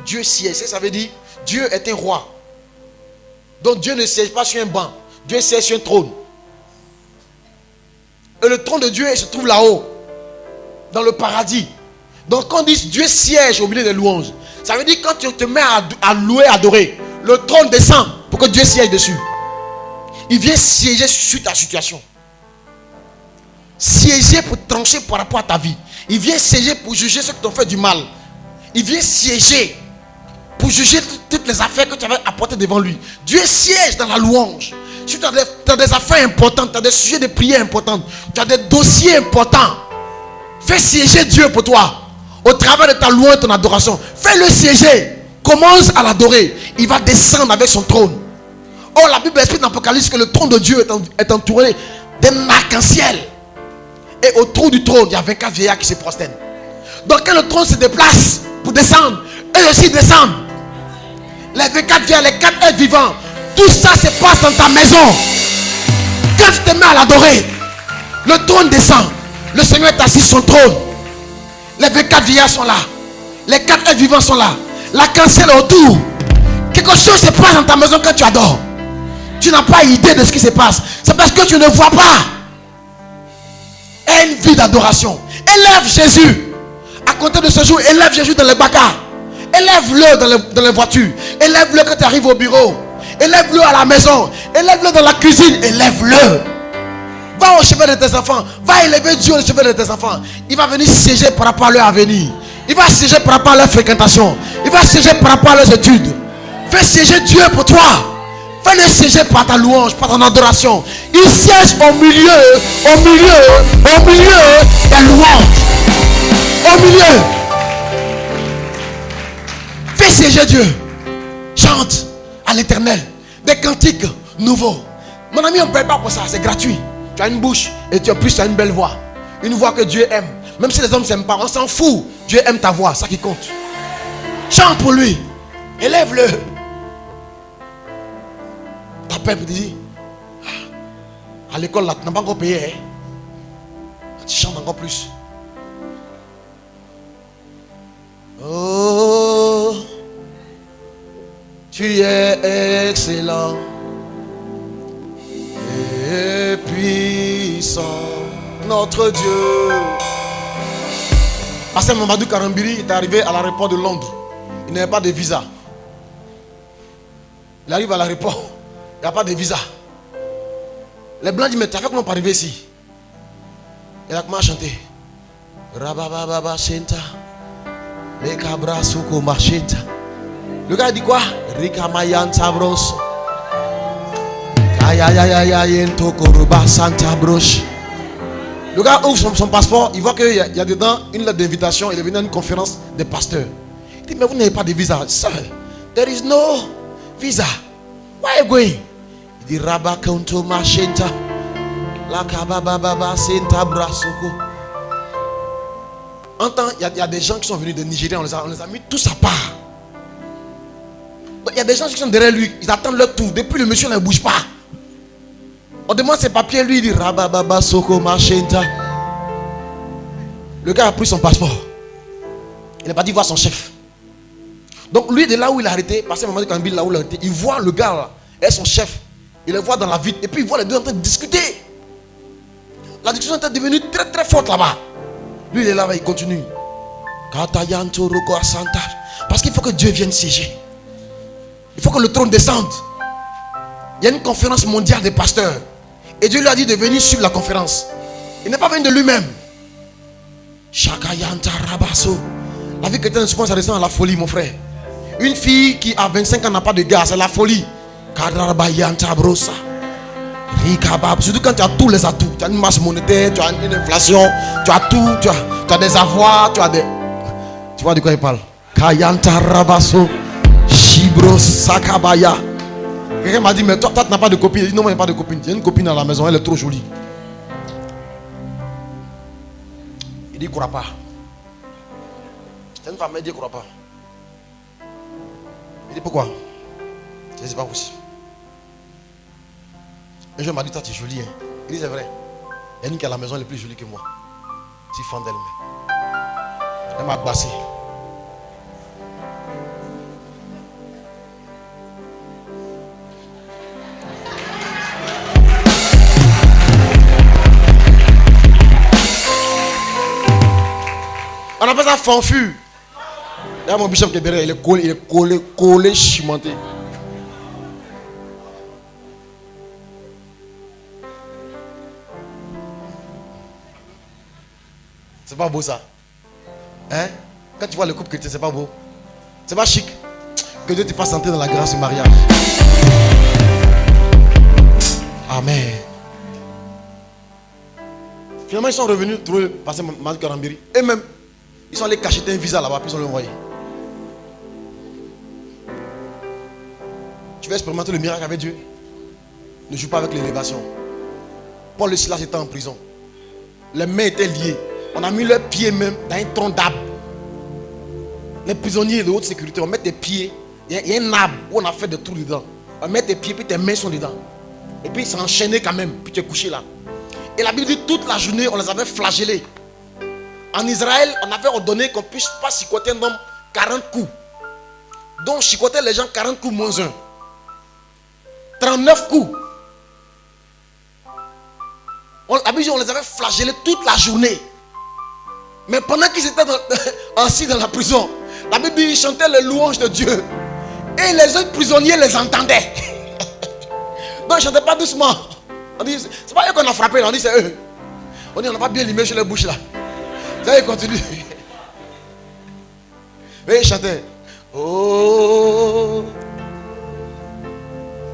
Dieu siège, ça veut dire Dieu est un roi. Donc Dieu ne siège pas sur un banc. Dieu siège sur un trône. Et le trône de Dieu se trouve là-haut, dans le paradis. Donc quand on dit Dieu siège au milieu des louanges, ça veut dire quand tu te mets à louer, à adorer, le trône descend pour que Dieu siège dessus. Il vient siéger sur ta situation. Siéger pour trancher par rapport à ta vie. Il vient siéger pour juger ceux qui t'ont fait du mal. Il vient siéger pour juger toutes les affaires que tu avais apportées devant lui. Dieu siège dans la louange. Si tu as des affaires importantes, tu as des sujets de prière importants, tu as des dossiers importants, fais siéger Dieu pour toi. Au travers de ta louange et ton adoration, fais-le siéger. Commence à l'adorer. Il va descendre avec son trône. Oh, la Bible explique dans l'Apocalypse que le trône de Dieu est entouré d'un arc-en-ciel. Et autour du trône, il y a 24 vieillards qui se prosternent. Donc quand le trône se déplace pour descendre, eux aussi descendent. Les 24 vieillards, les 4 êtres vivants, tout ça se passe dans ta maison. Quand tu te mets à l'adorer, le trône descend. Le Seigneur est assis sur son trône. Les 24 vieillards sont là. Les 4 êtres vivants sont là. L'arc-en-ciel est autour. Quelque chose se passe dans ta maison quand tu adores. Tu n'as pas idée de ce qui se passe. C'est parce que tu ne vois pas. Et une vie d'adoration. Élève Jésus. À compter de ce jour, élève Jésus dans les bagarres. Élève-le dans les voitures. Élève-le quand tu arrives au bureau. Élève-le à la maison. Élève-le dans la cuisine. Élève-le. Va au chevet de tes enfants. Va élever Dieu au chevet de tes enfants. Il va venir siéger par rapport à leur avenir. Il va siéger par rapport à leur fréquentation. Il va siéger par rapport à leurs études. Fais siéger Dieu pour toi. Fais-le siéger par ta louange, par ton adoration. Il siège au milieu des louanges. Au milieu. Fais siéger Dieu. Chante à l'Éternel des cantiques nouveaux. Mon ami, on ne paye pas pour ça, c'est gratuit. Tu as une bouche et tu as une belle voix. Une voix que Dieu aime. Même si les hommes ne s'aiment pas, on s'en fout. Dieu aime ta voix, ça qui compte. Chante pour lui. Élève-le. Ta père te dit, à l'école là, tu n'as pas encore payé. Hein? Tu chantes encore plus. Oh, tu es excellent et puissant, notre Dieu. Pasteur Mamadou Karambiri est arrivé à l'aéroport de Londres. Il n'avait pas de visa. Il arrive à l'aéroport. Il n'y a pas de visa. Les blancs disent, mais tu as fait comment pour arriver ici? Il a commencé à chanter. Rabababa Shenta. Le cabra suko machenta. Le gars dit quoi? Rika mayan sabros. Ayayayaya yento koruba santa broche. Le gars ouvre son passeport. Il voit qu'il y a dedans une lettre d'invitation. Il est venu à une conférence des pasteurs. Il dit, mais vous n'avez pas de visa. Sir, there is no visa. Why are you going? Il dit, Rabba Kanto Machenta. La Kabababa Senta Brasoko. En temps, il y a des gens qui sont venus de Nigeria. On les a mis tous à part. Il y a des gens qui sont derrière lui. Ils attendent leur tour. Depuis le monsieur ne bouge pas. On demande ses papiers. Lui, il dit Rabba Baba Soko Machenta. Le gars a pris son passeport. Il n'est pas dit voir son chef. Donc lui, de là où il a arrêté, parce que Mamadou Kambil, là où il a arrêté, il voit le gars là, et son chef. Il le voit dans la vitre. Et puis il voit les deux en train de discuter. La discussion est devenue très très forte là-bas. Lui, il est là-bas, il continue. Parce qu'il faut que Dieu vienne siéger. Il faut que le trône descende. Il y a une conférence mondiale des pasteurs. Et Dieu lui a dit de venir suivre la conférence. Il n'est pas venu de lui-même. La vie chrétienne, souvent, ça descend à la folie, mon frère. Une fille qui a 25 ans n'a pas de gars, c'est la folie. Surtout quand tu as tous les atouts. Tu as une masse monétaire, tu as une inflation, tu as tout, tu as des avoirs, tu as des... Tu vois de quoi il parle? Kayanta Rabaso, Shibro Sakabaya. Quelqu'un m'a dit, mais toi tu n'as pas de copine. Il dit, non, moi, je n'ai pas de copine. J'ai une copine à la maison, elle est trop jolie. Il dit, il ne croit pas. C'est une femme, elle dit, il ne croit pas. Il dit, pourquoi? Je dis, c'est pas possible. Un jour, il m'a dit, toi, tu es jolie. Hein? Il dit, c'est vrai. Il y a une qui est à la maison, elle est plus jolie que moi. Si fan d'elle. Elle m'a bassé. On appelle ça fanfu. Il y a mon bishop qui est derrière, il est collé, chimenté. C'est pas beau ça. Hein? Quand tu vois le couple chrétien, c'est pas beau. C'est pas chic. Que Dieu te fasse entrer dans la grâce du mariage. Amen. Finalement, ils sont revenus trouver passer Madi Karambiri. Et même, ils sont allés cacheter un visa là-bas, puis ils ont envoyé. Tu veux expérimenter le miracle avec Dieu? Ne joue pas avec l'élévation. Paul et Silas étaient en prison. Les mains étaient liées. On a mis leurs pieds même dans un tronc d'arbre. Les prisonniers de haute sécurité, on met tes pieds. Il y a un arbre où on a fait des trous dedans. On met tes pieds, puis tes mains sont dedans. Et puis ils sont enchaînés quand même, puis tu es couché là. Et la Bible dit toute la journée, on les avait flagellés. En Israël, on avait ordonné qu'on ne puisse pas chicoter un homme 40 coups. Donc chicoter les gens 40 coups moins 1. 39 coups. La Bible dit on les avait flagellés toute la journée. Mais pendant qu'ils étaient assis dans la prison, la Bible dit ils chantaient les louanges de Dieu. Et les autres prisonniers les entendaient. Donc ils ne chantaient pas doucement. On dit, c'est pas eux qu'on a frappé, on dit c'est eux. On dit on n'a pas bien limé sur les bouches là. Ça, ils continuent. Et ils chantaient. Oh,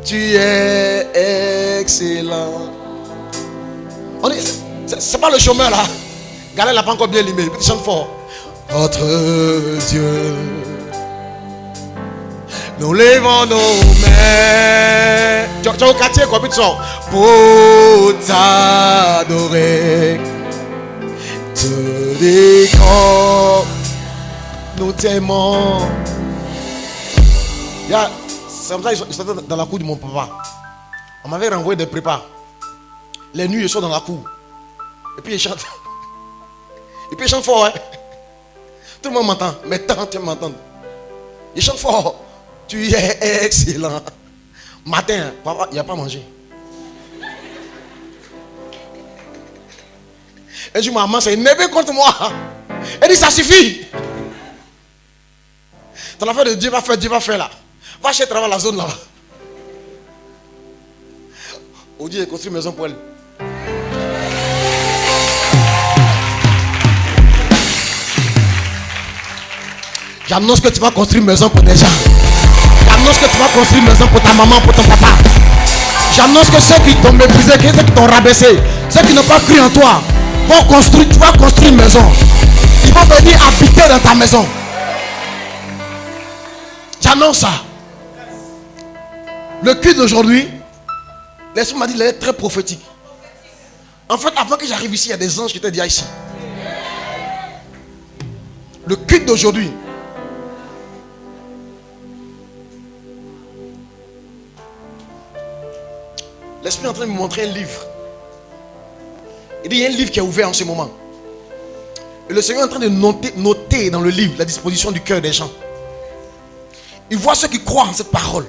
tu es excellent. On dit, c'est pas le chemin là. Galère n'a pas encore bien limé. Ils chantent fort. Notre Dieu, nous levons nos mains. Tu as au quartier quoi, puis tu sors. Pour t'adorer. Te décor. Nous t'aimons. C'est comme ça, ils sont dans la cour de mon papa. On m'avait renvoyé des prépas. Les nuits, ils sont dans la cour. Et puis ils chantent. Et puis ils chantent fort. Hein? Tout le monde m'entend. Mais tant tu m'entends. Ils chantent fort. Tu es excellent. Matin, papa, il n'a pas mangé. Un jour, maman s'est énervée contre moi. Elle dit, ça suffit. Ton affaire de Dieu va faire là. Va chercher travail la zone là-bas. On dit, il construit une maison pour elle. J'annonce que tu vas construire une maison pour des gens. J'annonce que tu vas construire une maison pour ta maman, pour ton papa. J'annonce que ceux qui t'ont méprisé, ceux qui t'ont rabaissé, ceux qui n'ont pas cru en toi, vont construire, tu vas construire une maison. Ils vont venir habiter dans ta maison. J'annonce ça. Le culte d'aujourd'hui, l'Esprit m'a dit qu'il est très prophétique. En fait, avant que j'arrive ici, il y a des anges qui étaient déjà ici. Le culte d'aujourd'hui, l'Esprit est en train de me montrer un livre. Il dit, il y a un livre qui est ouvert en ce moment. Et le Seigneur est en train de noter dans le livre la disposition du cœur des gens. Il voit ceux qui croient en cette parole.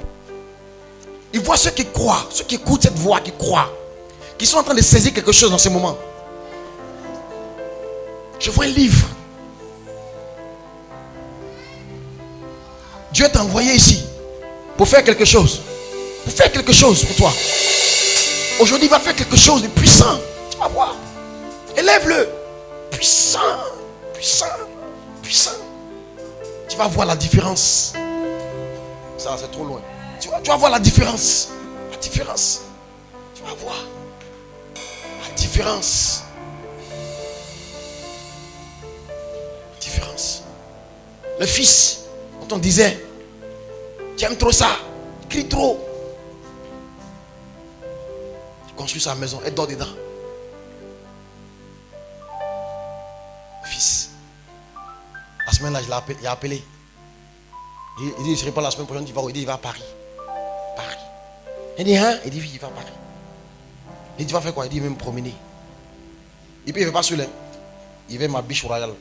Il voit ceux qui croient, ceux qui écoutent cette voix, qui croient, qui sont en train de saisir quelque chose en ce moment. Je vois un livre. Dieu t'a envoyé ici pour faire quelque chose. Pour faire quelque chose pour toi. Aujourd'hui, il va faire quelque chose de puissant. Tu vas voir. Élève-le. Puissant. Puissant. Puissant. Tu vas voir la différence. Ça, c'est trop loin. Tu vas voir la différence. La différence. Tu vas voir la différence. La différence. Le fils, quand on disait, tu aimes trop ça, tu cries trop. Tu construis sa maison, elle dort dedans. Le fils. La semaine là, il a appelé. Il dit, je ne serai pas la semaine prochaine, il va à Paris. Paris. Il dit, hein? Il dit, oui, il va à Paris. Il dit, tu vas faire quoi? Il dit, il va me promener. Et puis, il ne va pas sur les. Il va à ma biche royale.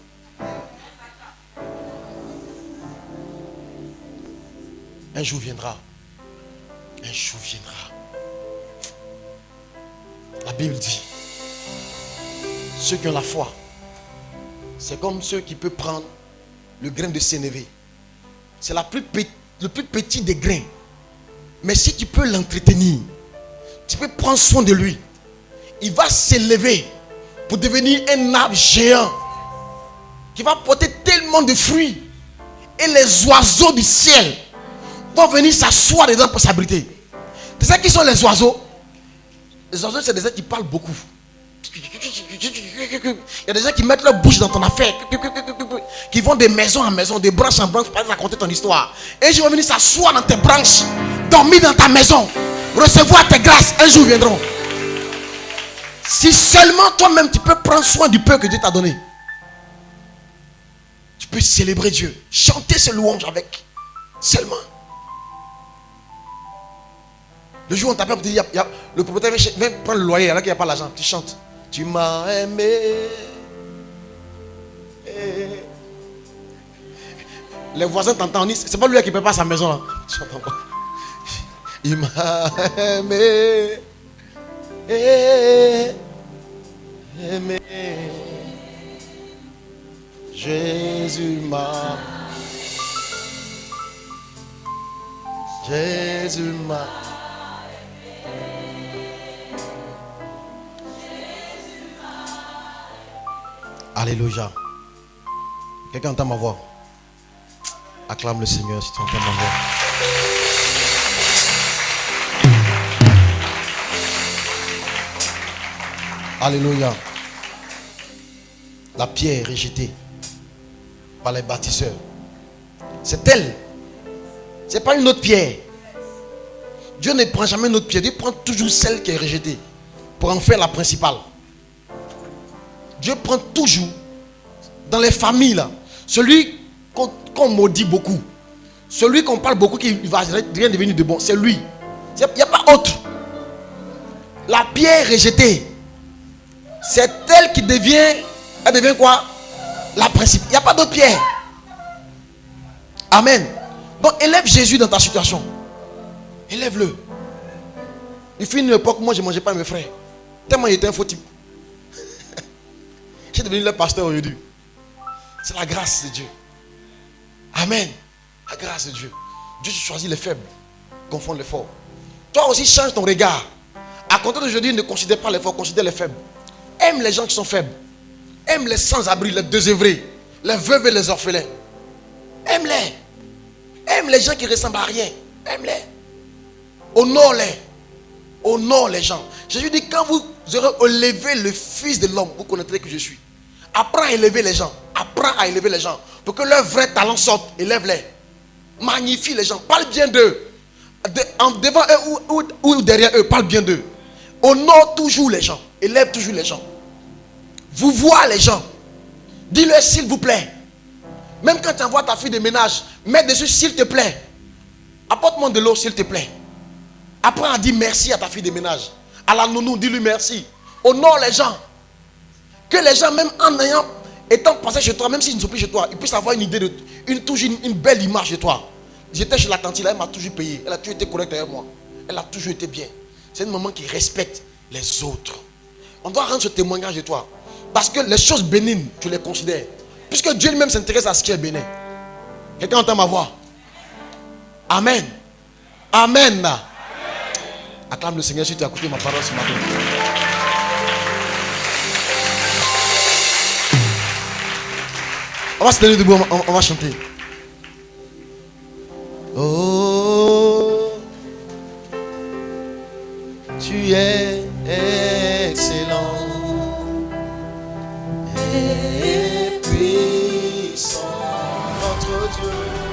Un jour viendra. Un jour viendra. La Bible dit, ceux qui ont la foi, c'est comme ceux qui peuvent prendre le grain de sénévé. C'est le plus petit des grains. Mais si tu peux l'entretenir, tu peux prendre soin de lui, il va s'élever pour devenir un arbre géant qui va porter tellement de fruits. Et les oiseaux du ciel vont venir s'asseoir dedans pour s'abriter. Tu sais qui sont les oiseaux? Les oiseaux, c'est des gens qui parlent beaucoup. Il y a des gens qui mettent leur bouche dans ton affaire, qui vont de maison en maison, de branche en branche pour aller raconter ton histoire. Et je vais venir s'asseoir dans tes branches, dormir dans ta maison, recevoir tes grâces. Un jour viendront. Si seulement toi-même tu peux prendre soin du peu que Dieu t'a donné, tu peux célébrer Dieu, chanter ce louange avec. Seulement. Le jour où on t'appelle pour te dire, le propriétaire vient prendre le loyer alors qu'il n'y a pas l'argent, tu chantes. Tu m'as aimé. Les voisins t'entendent, c'est pas lui qui prépare sa maison là. Il m'a aimé. Aimé. Jésus m'a. Jésus m'a. Alléluia. Quelqu'un entend ma voix? Acclame le Seigneur si tu entends ma voix. Alléluia. La pierre rejetée par les bâtisseurs, c'est elle. C'est pas une autre pierre. Dieu ne prend jamais une autre pierre. Dieu prend toujours celle qui est rejetée pour en faire la principale. Dieu prend toujours dans les familles là, celui qu'on maudit beaucoup, celui qu'on parle beaucoup qui va rien devenir de bon, c'est lui. Il n'y a pas autre. La pierre rejetée, c'est elle qui devient, elle devient quoi? La principale. Il n'y a pas d'autre pierre. Amen. Donc élève Jésus dans ta situation. Élève-le. Il fut une époque où moi je ne mangeais pas mes frères. Tellement il était un faux type. J'ai devenu le pasteur aujourd'hui. C'est la grâce de Dieu. Amen. La grâce de Dieu. Dieu choisit les faibles, confond les forts. Toi aussi change ton regard. À compter d'aujourd'hui, ne considère pas les forts, considère les faibles. Aime les gens qui sont faibles. Aime les sans-abri, les désœuvrés, les veuves et les orphelins. Aime-les. Aime les gens qui ne ressemblent à rien. Aime-les. Honore-les. Honore les gens. Jésus dit, quand vous aurez élevé le Fils de l'homme, vous connaîtrez que je suis. Apprends à élever les gens. Apprends à élever les gens. Pour que leur vrai talent sorte. Élève-les. Magnifie les gens. Parle bien d'eux. Devant eux ou derrière eux. Parle bien d'eux. Honore toujours les gens. Élève toujours les gens. Vous voyez les gens. Dis-leur s'il vous plaît. Même quand tu envoies ta fille de ménage, mets dessus s'il te plaît. Apporte-moi de l'eau s'il te plaît. Apprends à dire merci à ta fille de ménage. À la nounou, dis-lui merci. Honore les gens. Que les gens, même en étant passés chez toi, même s'ils ne sont plus chez toi, ils puissent avoir une idée de toujours une belle image de toi. J'étais chez la tante, elle m'a toujours payé. Elle a toujours été correcte avec moi. Elle a toujours été bien. C'est une maman qui respecte les autres. On doit rendre ce témoignage de toi. Parce que les choses bénignes, tu les considères. Puisque Dieu lui-même s'intéresse à ce qui est bénin. Quelqu'un entend ma voix? Amen. Amen. Acclame le Seigneur si tu as écouté ma parole ce matin. On va se tenir debout, on va chanter. Oh, tu tu es excellent et puissant, notre Dieu.